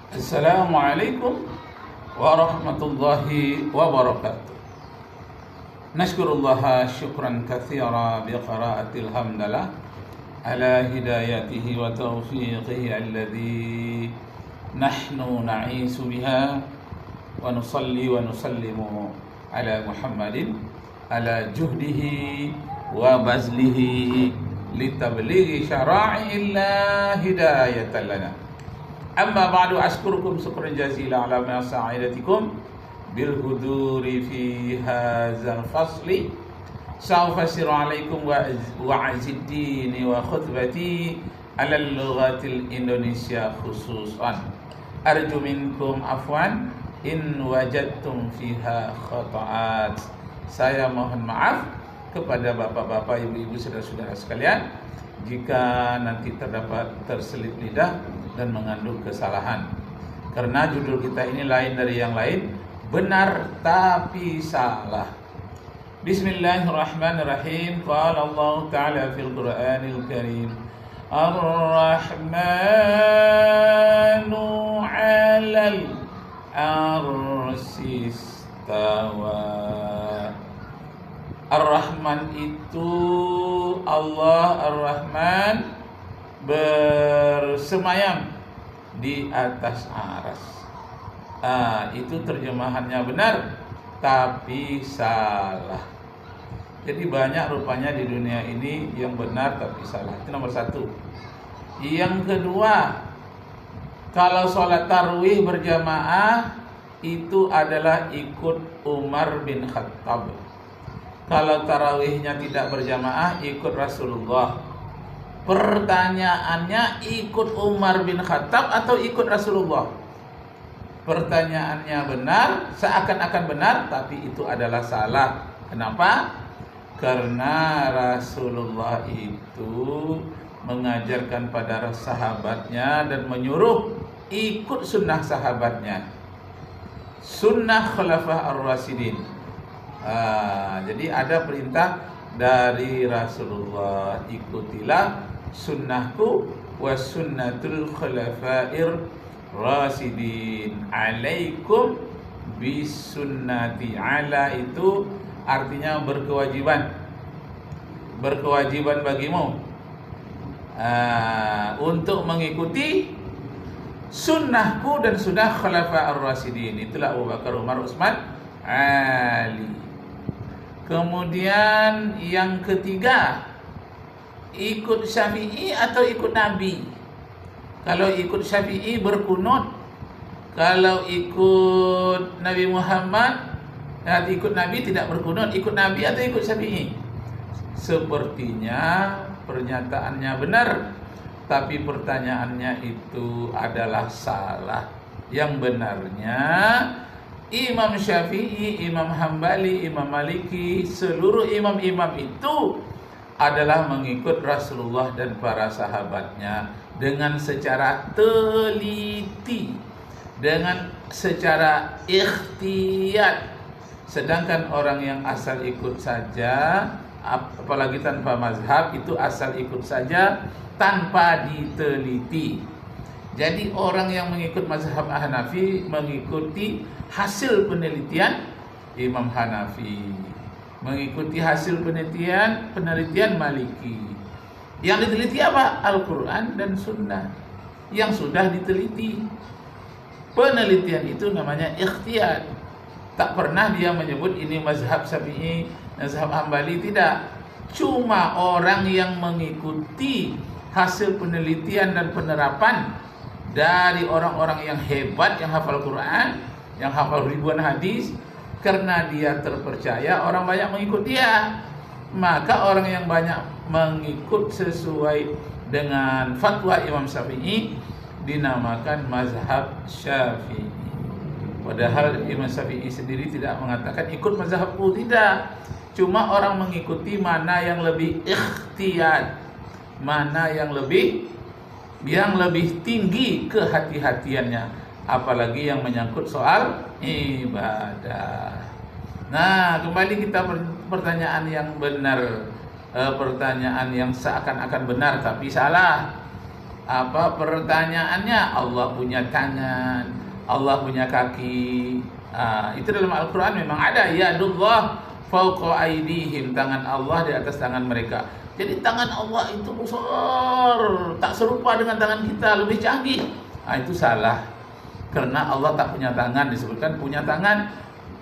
Assalamualaikum warahmatullahi wabarakatuh. Nashkurullaha syukran katsira biqiraatil hamdalah ala hidayatihi wa taufiqihi alladhi nahnu na'isu biha wa nusalli wa nusallimu ala Muhammadin ala juhdihi wa bazlihi litablighi syara'i'illah hidayatan lana. Amma ba'du, ashkurukum syukran jazila ala ma sa'idatikum bil huduri fi hadzal fasli. Sa'ufassiru alaikum wa aziddini wa khutbati ala lughatil Indonesia khususan. Arju minkum afwan in wajadtum fiha khata'at. Saya mohon maaf kepada bapak-bapak, ibu-ibu, saudara-saudara sekalian jika nanti terdapat terselip lidah dan mengandung kesalahan. Karena judul kita ini lain dari yang lain, benar tapi salah. Bismillahirrahmanirrahim. Qala Allah Ta'ala fil Qur'anil Karim, Ar-Rahmanu 'alal 'arsy istawa. Ar-Rahman itu Allah Ar-Rahman bersemayam di atas aras. Itu terjemahannya benar tapi salah. Jadi banyak rupanya di dunia ini yang benar tapi salah. Itu nomor satu. Yang kedua, kalau sholat tarawih berjamaah itu adalah ikut Umar bin Khattab. Kalau tarawihnya tidak berjamaah ikut Rasulullah. Pertanyaannya, ikut Umar bin Khattab atau ikut Rasulullah? Pertanyaannya benar, seakan-akan benar, tapi itu adalah salah. Kenapa? Karena Rasulullah itu mengajarkan pada sahabatnya dan menyuruh ikut sunnah sahabatnya, sunnah Khulafah Ar-Rasyidin. Jadi ada perintah dari Rasulullah, ikutilah sunnahku wa sunnatul khulafa'ir rasyidin, alaikum bisunnati. Ala itu artinya berkewajiban, berkewajiban bagimu untuk mengikuti sunnahku dan sunnah khulafa'ir rasyidin. Itulah Abu Bakar, Umar, Utsman, Ali. Kemudian yang ketiga, ikut Syafi'i atau ikut Nabi. Kalau ikut Syafi'i berkunut, kalau ikut Nabi Muhammad, ikut Nabi tidak berkunut. Ikut Nabi atau ikut Syafi'i? Sepertinya pernyataannya benar, tapi pertanyaannya itu adalah salah. Yang benarnya Imam Syafi'i, Imam Hambali, Imam Maliki, seluruh imam-imam itu adalah mengikut Rasulullah dan para sahabatnya dengan secara teliti, dengan secara ikhtiyat. Sedangkan orang yang asal ikut saja, apalagi tanpa mazhab, itu asal ikut saja tanpa diteliti. Jadi orang yang mengikut mazhab Hanafi mengikuti hasil penelitian Imam Hanafi, mengikuti hasil penelitian Maliki. Yang diteliti apa? Al-Quran dan Sunnah yang sudah diteliti. Penelitian itu namanya ikhtiyar. Tak pernah dia menyebut ini mazhab Syafi'i, mazhab Hambali, tidak. Cuma orang yang mengikuti hasil penelitian dan penerapan dari orang-orang yang hebat, yang hafal Quran, yang hafal ribuan hadis, karena dia terpercaya, orang banyak mengikut dia. Maka orang yang banyak mengikut sesuai dengan fatwa Imam Syafi'i dinamakan mazhab Syafi'i. Padahal Imam Syafi'i sendiri tidak mengatakan ikut mazhabku, tidak. Cuma orang mengikuti mana yang lebih ikhtiyar, mana yang lebih tinggi kehati-hatiannya, apalagi yang menyangkut soal ibadah. Nah, kembali kita pertanyaan yang benar, pertanyaan yang seakan-akan benar tapi salah. apa pertanyaannya? Allah punya tangan, Allah punya kaki. Itu dalam Al-Quran memang ada, yadullah fauqa aidihim, tangan Allah di atas tangan mereka. Jadi tangan Allah itu besar, tak serupa dengan tangan kita, lebih canggih. Itu salah, karena Allah tak punya tangan, disebutkan punya tangan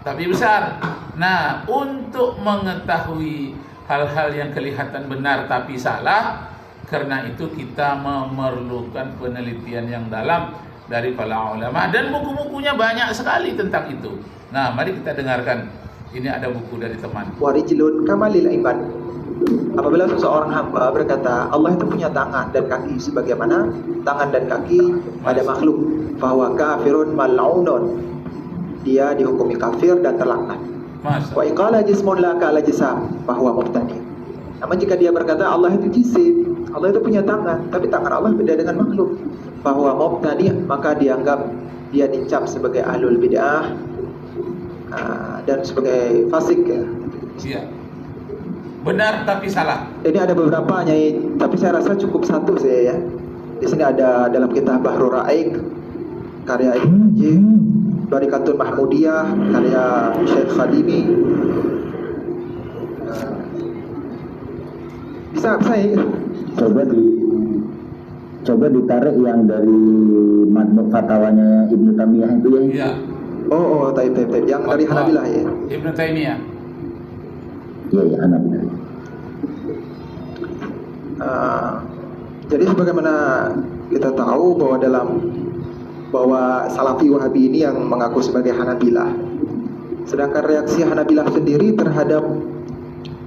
tapi besar. Nah, untuk mengetahui hal-hal yang kelihatan benar tapi salah, karena itu kita memerlukan penelitian yang dalam dari para ulama, dan buku-bukunya banyak sekali tentang itu. Nah, mari kita dengarkan. Ini ada buku dari teman. Warijlun kamalil iman. Apabila seseorang hamba berkata Allah itu punya tangan dan kaki sebagaimana tangan dan kaki pada makhluk, bahwa kafirun mal'unun, dia dihukumi kafir dan terlaknat. Wa iqala jismun la ka'ala jisam, bahwa mubtadi. Namun jika dia berkata Allah itu jisim, Allah itu punya tangan, tapi tangan Allah beda dengan makhluk, bahwa mubtadi, maka dianggap dia dicap sebagai ahlul bid'ah dan sebagai fasik, ya. Iya. Benar tapi salah. Ini ada beberapa, Nyai, tapi saya rasa cukup satu saya, ya. Di sini ada dalam kitab Bahrul Raik karya Ibnu J, Barikatul Mahmudiyah karya Syekh Khadimi. Bisa ya? Coba ditarik yang dari Majmu' Fatwanya Ibnu Taimiyah itu, ya. Iya. Oh, taib. Yang dari Hanabilah, ya. Ibnu Taimiyah. Iya, Hanabilah. Jadi sebagaimana kita tahu bahwa Salafi Wahabi ini yang mengaku sebagai Hanabilah. Sedangkan reaksi Hanabilah sendiri terhadap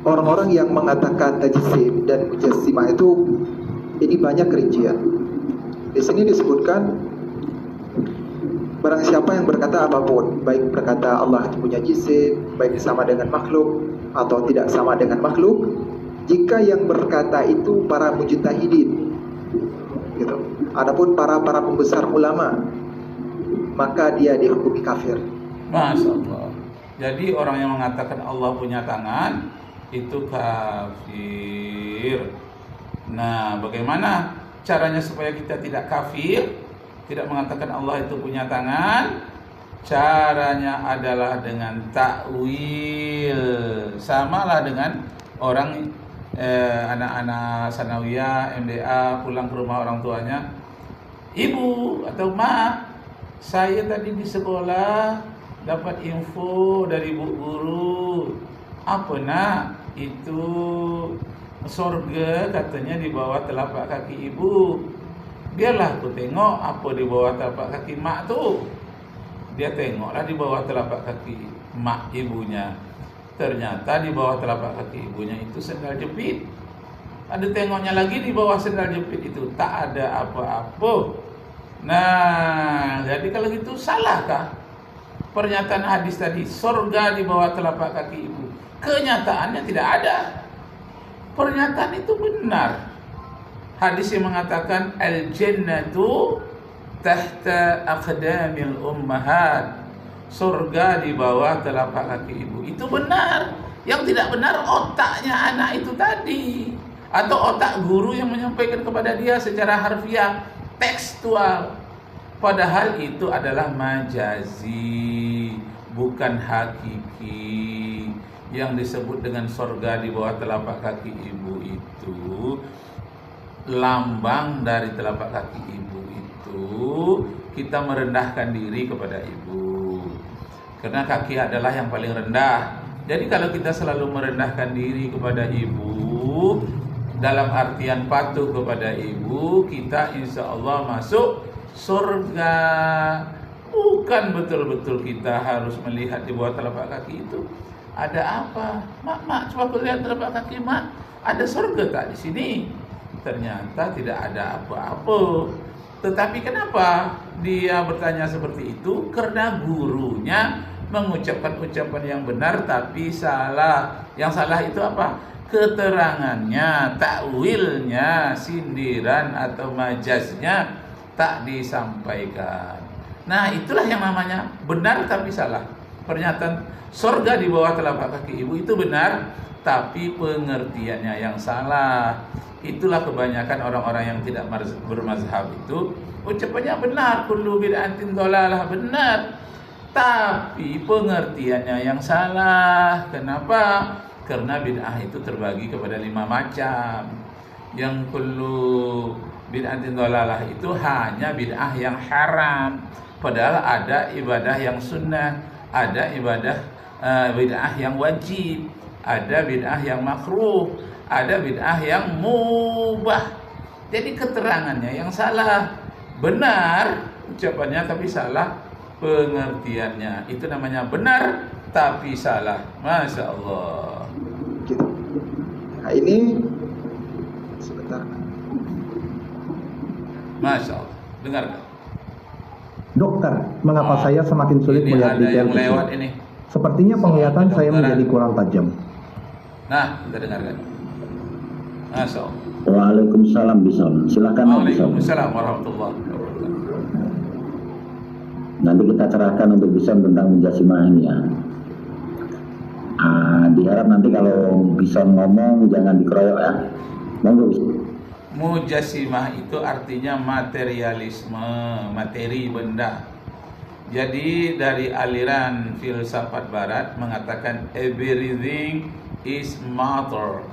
orang-orang yang mengatakan tajsim dan mujassimah itu, ini banyak rincian. Di sini disebutkan barang siapa yang berkata apapun, baik berkata Allah itu punya jisim, baik sama dengan makhluk atau tidak sama dengan makhluk, jika yang berkata itu para mujtahidin, gitu. Adapun para pembesar ulama, maka dia dihukumi kafir. Masya Allah. Jadi orang yang mengatakan Allah punya tangan itu kafir. Nah, bagaimana caranya supaya kita tidak kafir, tidak mengatakan Allah itu punya tangan? Caranya adalah dengan takwil. Samalah dengan orang anak-anak sanawiyah, MDA pulang ke rumah orang tuanya, ibu atau ma, saya tadi di sekolah dapat info dari bu guru, apa nak, itu sorga katanya di bawah telapak kaki ibu. Biarlah aku tengok apa di bawah telapak kaki mak tu. Dia tengoklah di bawah telapak kaki mak ibunya. Ternyata di bawah telapak kaki ibunya itu sendal jepit. Ada tengoknya lagi di bawah sendal jepit itu tak ada apa-apa. Nah, jadi kalau gitu salahkah pernyataan hadis tadi, surga di bawah telapak kaki ibu? Kenyataannya tidak ada. Pernyataan itu benar. Hadis yang mengatakan al-jannatu tahta aqdamil ummahat, surga di bawah telapak kaki ibu, itu benar. Yang tidak benar otaknya anak itu tadi, atau otak guru yang menyampaikan kepada dia secara harfiah, tekstual. Padahal itu adalah majazi, bukan hakiki. Yang disebut dengan surga di bawah telapak kaki ibu itu lambang dari telapak kaki ibu itu kita merendahkan diri kepada ibu, karena kaki adalah yang paling rendah. Jadi kalau kita selalu merendahkan diri kepada ibu dalam artian patuh kepada ibu, kita insya Allah masuk surga. Bukan betul-betul kita harus melihat di bawah telapak kaki itu ada apa. Mak, coba aku lihat telapak kaki mak, ada surga tak di sini? Ternyata tidak ada apa-apa. Tetapi kenapa dia bertanya seperti itu? Karena gurunya mengucapkan ucapan yang benar tapi salah. Yang salah itu apa? Keterangannya, takwilnya, sindiran atau majaznya tak disampaikan. Nah, itulah yang namanya benar tapi salah. Pernyataan surga di bawah telapak kaki ibu itu benar, tapi pengertiannya yang salah. Itulah kebanyakan orang-orang yang tidak bermazhab itu ucapannya benar, kullu bid'atin dhalalah, benar, tapi pengertiannya yang salah. Kenapa? Karena bid'ah itu terbagi kepada 5 macam. Yang kullu bid'atin dhalalah itu hanya bid'ah yang haram, padahal ada ibadah yang sunnah, ada ibadah bid'ah yang wajib, ada bid'ah yang makruh, ada bid'ah yang mubah. Jadi keterangannya yang salah. Benar ucapannya tapi salah pengertiannya. Itu namanya benar tapi salah. Masya Allah. Gitu. Nah ini sebentar. Masya Allah. Dengarkan. Dokter, mengapa saya semakin sulit Ini melihat ada detail yang lewat kecil? ini. Sepertinya penglihatan saya Kedokteran. menjadi kurang tajam. Nah, kita dengarkan. Masya Allah. Waalaikumsalam Bison. Silakan Bison. Waalaikumsalam warahmatullahi wabarakatuh. Nanti kita cerahkan untuk Bison tentang mujasimah ini ya. Diharap nanti kalau Bison ngomong jangan dikeroyok ya. Monggo Bison. Mujasimah itu artinya materialisme, materi benda. Jadi dari aliran filsafat barat mengatakan everything is matter.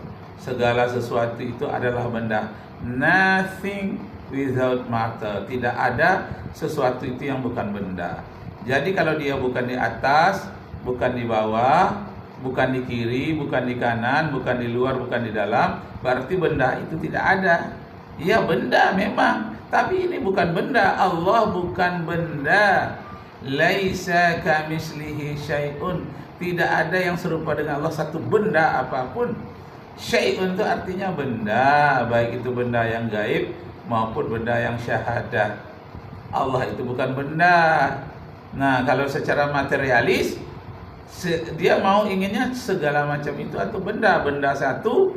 Segala sesuatu itu adalah benda. Nothing without matter. Tidak ada sesuatu itu yang bukan benda. Jadi kalau dia bukan di atas, bukan di bawah, bukan di kiri, bukan di kanan, bukan di luar, bukan di dalam, berarti benda itu tidak ada. Ya benda memang, tapi ini bukan benda. Allah bukan benda. Laisa kamislihi syai'un. Tidak ada yang serupa dengan Allah satu benda apapun. Syai'un itu artinya benda, baik itu benda yang gaib maupun benda yang syahadah. Allah itu bukan benda. Nah, kalau secara materialis dia mau inginnya segala macam itu atau benda satu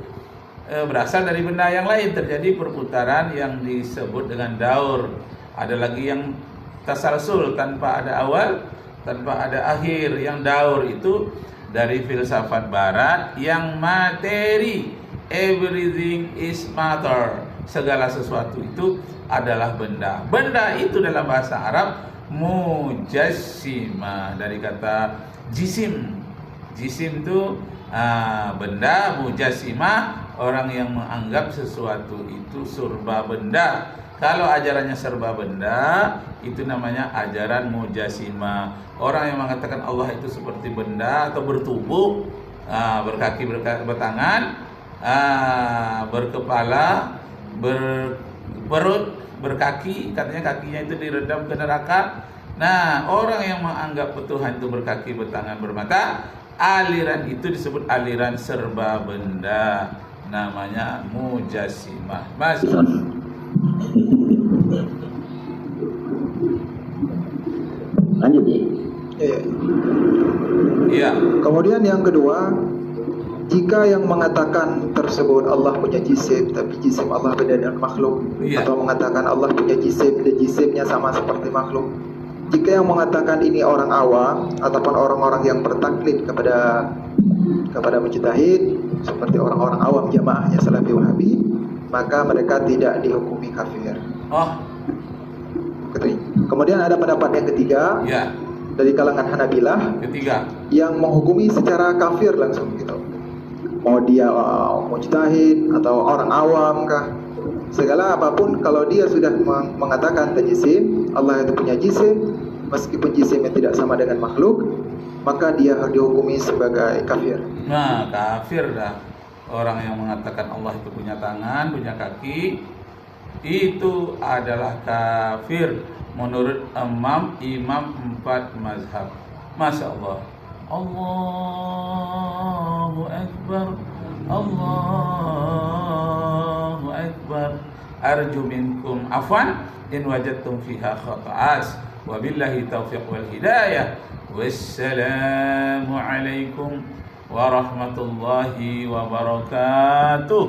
berasal dari benda yang lain, terjadi perputaran yang disebut dengan daur. Ada lagi yang tasalsul, tanpa ada awal, tanpa ada akhir. Yang daur itu dari filsafat barat yang materi. Everything is matter. Segala sesuatu itu adalah benda. Benda itu dalam bahasa Arab mujassimah, dari kata jisim. Jisim itu benda, mujassimah orang yang menganggap sesuatu itu serba benda. Kalau ajarannya serba benda, itu namanya ajaran mujassimah. Orang yang mengatakan Allah itu seperti benda atau bertubuh, berkaki, bertangan, berkepala, berperut, berkaki, katanya kakinya itu direndam ke neraka. Nah, orang yang menganggap Tuhan itu berkaki, bertangan, bermata, aliran itu disebut aliran serba benda. Namanya mujassimah. Masuk. Lanjut ya. Iya. Kemudian yang kedua, jika yang mengatakan tersebut Allah punya jisim, tapi jisim Allah beda dengan makhluk, atau mengatakan Allah punya jisim dan jisimnya sama seperti makhluk, jika yang mengatakan ini orang awam ataupun orang-orang yang bertaklid kepada mujtahid, seperti orang-orang awam jamaahnya Salafi Wahabi, maka mereka tidak dihukumi kafir. Kemudian ada pendapat yang ketiga, dari kalangan Hanabilah, yang menghukumi secara kafir langsung gitu. Mau dia mujtahid atau orang awam kah, segala apapun, kalau dia sudah mengatakan jisim, Allah itu punya jisim, meskipun jisimnya tidak sama dengan makhluk, maka dia harus dihukumi sebagai kafir. Nah, kafir dah. Orang yang mengatakan Allah itu punya tangan, punya kaki, itu adalah kafir menurut imam 4 mazhab. Masya Allah. Allahu Akbar, Allahu Akbar. Arju minkum afwan in wajadtum fiha khata'as. Wabillahi taufiq wal hidayah. Wassalamu alaikum warahmatullahi wabarakatuh.